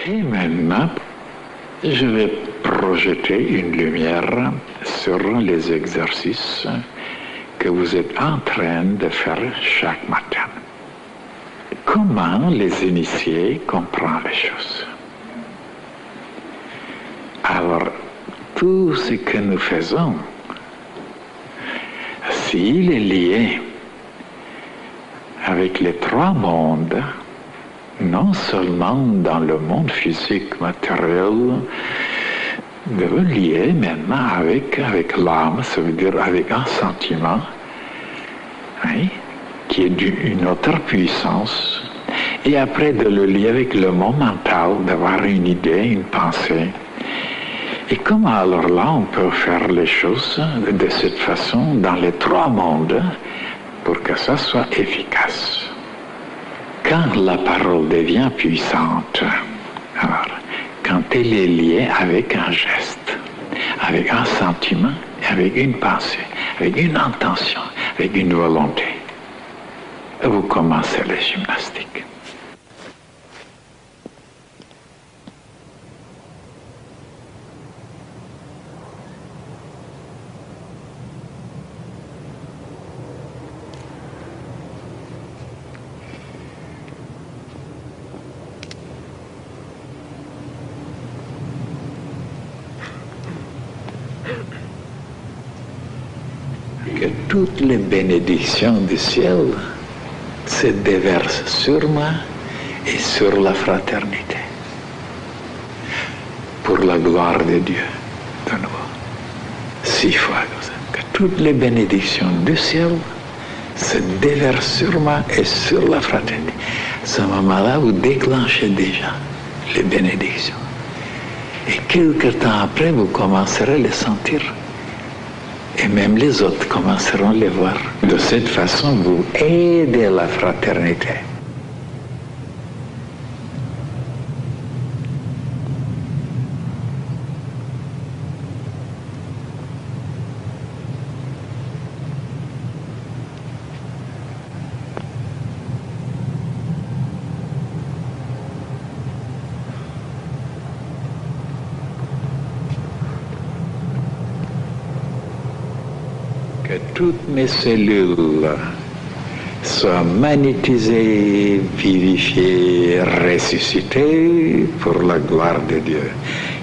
Et maintenant, je vais projeter une lumière sur les exercices que vous êtes en train de faire chaque matin. Comment les initiés comprennent les choses. Alors, tout ce que nous faisons, s'il est lié avec les trois mondes, non seulement dans le monde physique, matériel, de lier maintenant avec l'âme, ça veut dire avec un sentiment, oui, qui est d'une autre puissance, et après de le lier avec le monde mental, d'avoir une idée, une pensée. Et comment alors là on peut faire les choses de cette façon dans les trois mondes pour que ça soit efficace. Quand la parole devient puissante, alors, quand elle est liée avec un geste, avec un sentiment, avec une pensée, avec une intention, avec une volonté, vous commencez les gymnastiques. Que toutes les bénédictions du ciel se déversent sur moi et sur la fraternité. Pour la gloire de Dieu, de nouveau. 6 fois comme ça. Que toutes les bénédictions du ciel se déversent sur moi et sur la fraternité. À ce moment-là, vous déclenchez déjà les bénédictions. Et quelque temps après, vous commencerez à les sentir. Et même les autres commenceront à les voir. De cette façon, vous aidez la fraternité. Que toutes mes cellules soient magnétisées, vivifiées, ressuscitées pour la gloire de Dieu.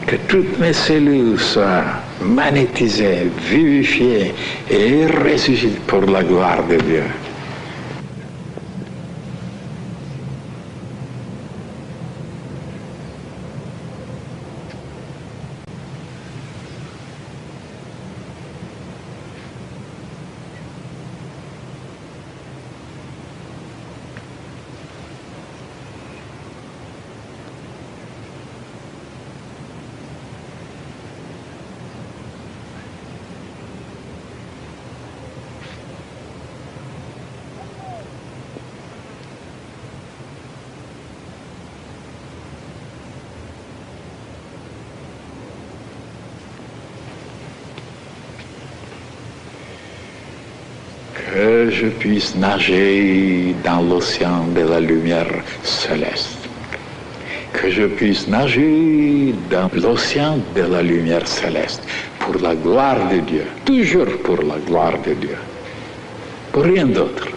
Que toutes mes cellules soient magnétisées, vivifiées et ressuscitées pour la gloire de Dieu. Que je puisse nager dans l'océan de la lumière céleste. Que je puisse nager dans l'océan de la lumière céleste pour la gloire de Dieu, toujours pour la gloire de Dieu, pour rien d'autre.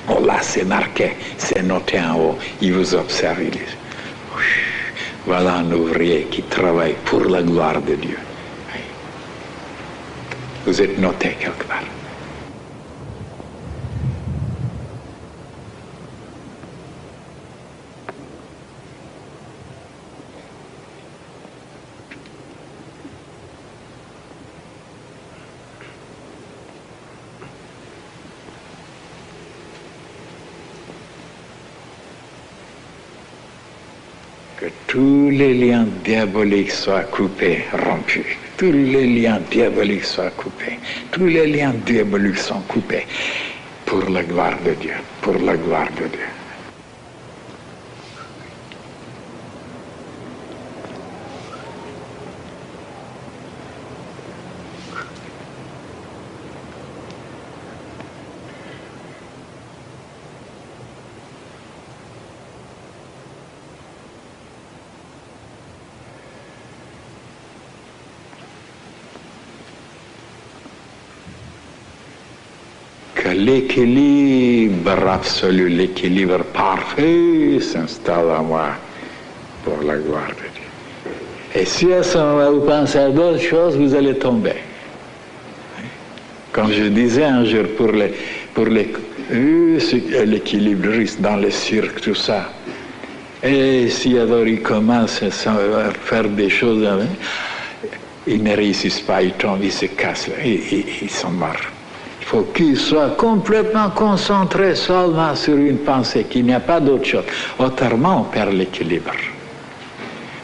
Oh là, c'est marqué, c'est noté en haut, il vous observe, il dit, voilà un ouvrier qui travaille pour la gloire de Dieu. Vous êtes noté quelque part. Que tous les liens diaboliques soient coupés, rompus. Tous les liens diaboliques soient coupés. Tous les liens diaboliques sont coupés pour la gloire de Dieu, pour la gloire de Dieu. l'équilibre absolu, l'équilibre parfait s'installe en moi pour la gloire de Dieu. Et si à ce moment vous pensez à d'autres choses, vous allez tomber. Comme je disais un jour pour l'équilibriste dans le cirque, tout ça. Et si alors ils commencent à faire des choses, ils ne réussissent pas, ils tombent, ils se cassent, ils sont morts. Il faut qu'ils soient complètement concentrés seulement sur une pensée, qu'il n'y a pas d'autre chose. Autrement, on perd l'équilibre.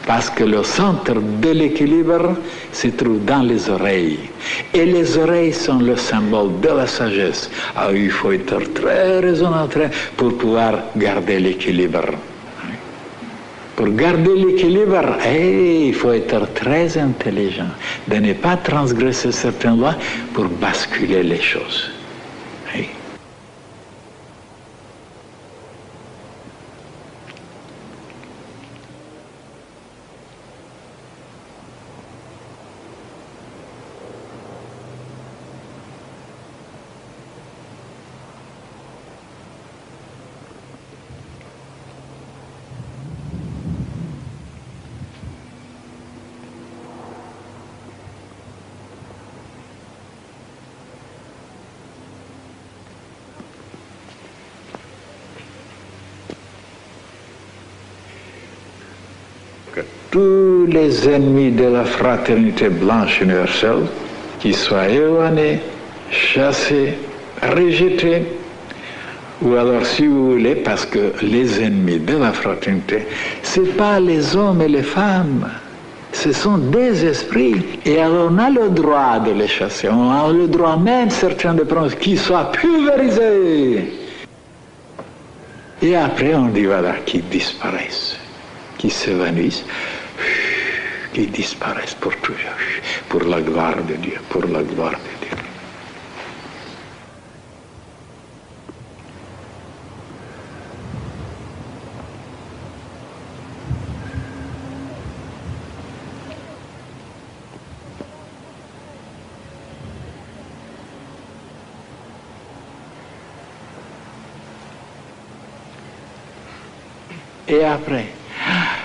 Parce que le centre de l'équilibre se trouve dans les oreilles. Et les oreilles sont le symbole de la sagesse. Alors il faut être très raisonnable pour pouvoir garder l'équilibre. Pour garder l'équilibre, il faut être très intelligent, de ne pas transgresser certaines lois pour basculer les choses. Que tous les ennemis de la fraternité blanche universelle, qu'ils soient éloignés, chassés, rejetés, ou alors si vous voulez, parce que les ennemis de la fraternité, ce n'est pas les hommes et les femmes, ce sont des esprits. Et alors on a le droit de les chasser, on a le droit même certains de prendre qu'ils soient pulvérisés. Et après on dit voilà, qu'ils disparaissent, qu'ils s'évanouissent, qu'ils disparaissent pour toujours, pour la gloire de Dieu, pour la gloire de Dieu.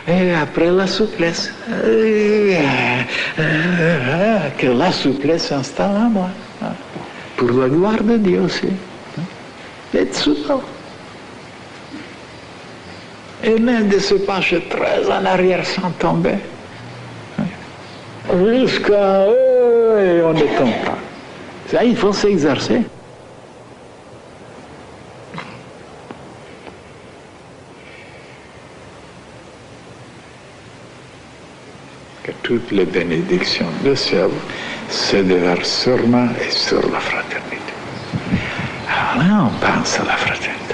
Et après la souplesse, que la souplesse s'installe en moi, pour la gloire de Dieu aussi. Être souple. Et même de se pencher très en arrière sans tomber. Jusqu'à et on ne tombe pas. Ça, il faut s'exercer. Que toutes les bénédictions du ciel se déversent sur moi et sur la fraternité. Alors là, on pense à la fraternité.